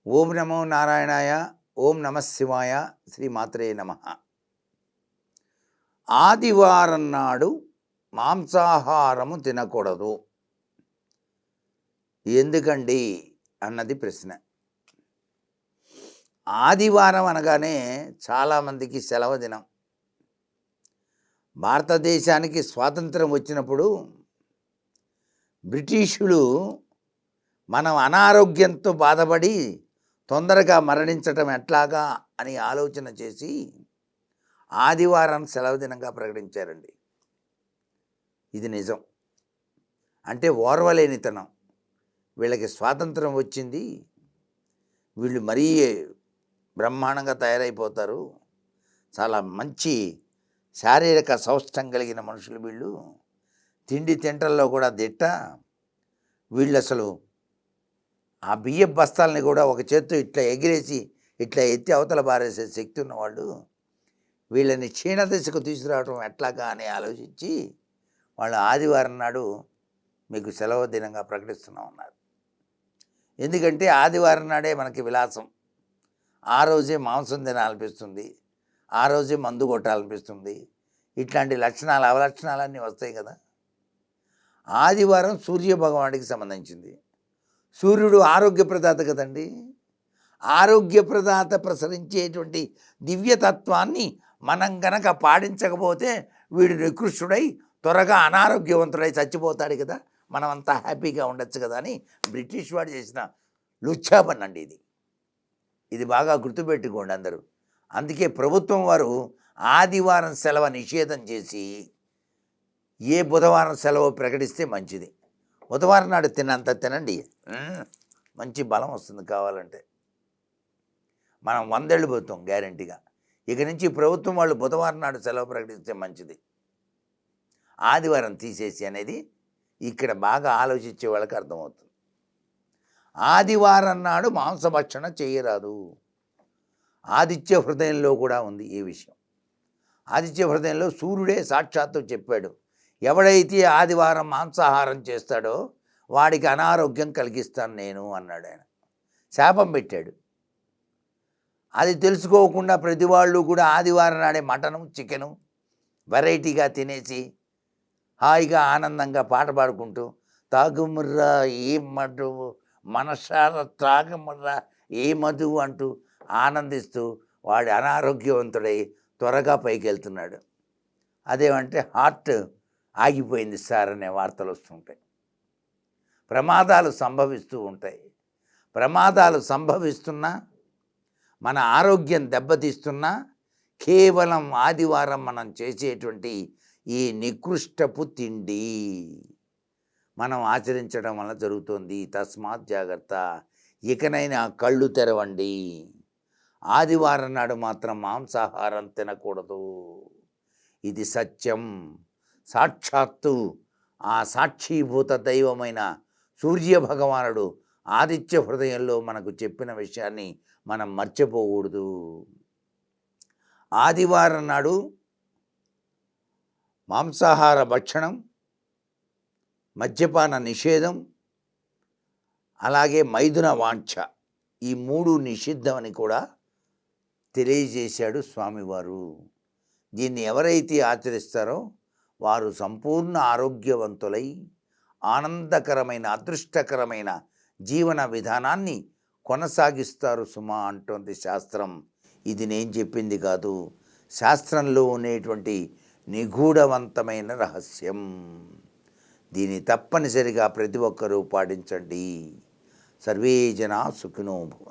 ఓం నమో నారాయణాయ. ఓం నమ శివాయ. శ్రీమాత్రే నమ. ఆదివారం నాడు మాంసాహారము తినకూడదు ఎందుకండి అన్నది ప్రశ్న. ఆదివారం అనగానే చాలామందికి సెలవు దినం. భారతదేశానికి స్వాతంత్రం వచ్చినప్పుడు బ్రిటిషులు మనం అనారోగ్యంతో బాధపడి తొందరగా మరణించటం ఎట్లాగా అని ఆలోచన చేసి ఆదివారం సెలవు దినంగా ప్రకటించారండి. ఇది నిజం. అంటే ఓర్వలేనితనం. వీళ్ళకి స్వాతంత్రం వచ్చింది, వీళ్ళు మరీ బ్రహ్మాండంగా తయారైపోతారు, చాలా మంచి శారీరక సౌష్టం కలిగిన మనుషులు వీళ్ళు, తిండి తింటల్లో కూడా దిట్ట, వీళ్ళు అసలు ఆ బియ్య బస్తాలని కూడా ఒక చేత్తో ఇట్లా ఎగిరేసి ఇట్లా ఎత్తి అవతల బారేసే శక్తి ఉన్నవాళ్ళు, వీళ్ళని క్షీణదశకు తీసుకురావడం ఎట్లాగా అని ఆలోచించి వాళ్ళు ఆదివారం నాడు మీకు సెలవు దినంగా ప్రకటిస్తున్నాం అన్నారు. ఎందుకంటే ఆదివారం నాడే మనకి విలాసం, ఆ రోజే మాంసం తినాలనిపిస్తుంది, ఆ రోజే మందు కొట్టాలనిపిస్తుంది, ఇట్లాంటి లక్షణాలు అవలక్షణాలన్నీ వస్తాయి కదా. ఆదివారం సూర్య భగవానుడికి సంబంధించింది. సూర్యుడు ఆరోగ్యప్రదాత కదండి. ఆరోగ్యప్రదాత ప్రసరించేటువంటి దివ్యతత్వాన్ని మనం గనక పాటించకపోతే వీడు నికృష్టుడై త్వరగా అనారోగ్యవంతుడై చచ్చిపోతాడు కదా, మనమంతా హ్యాపీగా ఉండొచ్చు కదా అని బ్రిటిష్ వాడు చేసిన లుచ్చాపన్ అండి ఇది. ఇది బాగా గుర్తుపెట్టుకోండి అందరూ. అందుకే ప్రభుత్వం వారు ఆదివారం సెలవు నిషేధం చేసి ఏ బుధవారం సెలవు ప్రకటిస్తే మంచిది. బుధవారం నాడు తిన్నంత తినండి, మంచి బలం వస్తుంది. కావాలంటే మనం 100 ఏళ్ళు పోతాం గ్యారంటీగా. ఇక నుంచి ప్రభుత్వం వాళ్ళు బుధవారం నాడు సెలవు ప్రకటిస్తే మంచిది, ఆదివారం తీసేసి అనేది ఇక్కడ బాగా ఆలోచించే వాళ్ళకి అర్థమవుతుంది. ఆదివారం నాడు మాంసభక్షణ చేయరాదు. ఆదిత్య హృదయంలో కూడా ఉంది ఈ విషయం. ఆదిత్య హృదయంలో సూర్యుడే సాక్షాత్తు చెప్పాడు, ఎవడైతే ఆదివారం మాంసాహారం చేస్తాడో వాడికి అనారోగ్యం కలిగిస్తాను నేను అన్నాడు ఆయన. శాపం పెట్టాడు. అది తెలుసుకోకుండా ప్రతి వాళ్ళు కూడా ఆదివారం నాడే మటను చికెను వెరైటీగా తినేసి హాయిగా ఆనందంగా పాట పాడుకుంటూ తాగుముర్రా ఏ మధు మనసార త్రాగముర్రా ఏ మధు అంటూ ఆనందిస్తూ వాడి అనారోగ్యవంతుడై త్వరగా పైకి వెళ్తున్నాడు. అదేమంటే హార్ట్ ఆగిపోయింది సార్ అనే వార్తలు వస్తుంటాయి. ప్రమాదాలు సంభవిస్తూ ఉంటాయి. ప్రమాదాలు సంభవిస్తున్నా మన ఆరోగ్యం దెబ్బతీస్తున్నా కేవలం ఆదివారం మనం చేసేటువంటి ఈ నికృష్టపు తిండి మనం ఆచరించడం వల్ల జరుగుతుంది. తస్మాత్ జాగ్రత్త. ఇకనైనా కళ్ళు తెరవండి. ఆదివారం నాడు మాత్రం మాంసాహారం తినకూడదు. ఇది సత్యం. సాక్షాత్తు ఆ సాక్షీభూత దైవమైన సూర్య భగవానుడు ఆదిత్య హృదయంలో మనకు చెప్పిన విషయాన్ని మనం మర్చిపోకూడదు. ఆదివారం నాడు మాంసాహార భక్షణం, మద్యపాన నిషేధం, అలాగే మైథున వాంఛ, ఈ 3 నిషిద్ధమని కూడా తెలియజేశాడు స్వామివారు. దీన్ని ఎవరైతే ఆచరిస్తారో వారు సంపూర్ణ ఆరోగ్యవంతులై ఆనందకరమైన అదృష్టకరమైన జీవన విధానాన్ని కొనసాగిస్తారు సుమా అంటోంది శాస్త్రం. ఇది నేను చెప్పింది కాదు, శాస్త్రంలో ఉండేటువంటి నిగూఢవంతమైన రహస్యం. దీన్ని తప్పనిసరిగా ప్రతి ఒక్కరూ పాటించండి. సర్వే జనా సుఖినో భవంతు.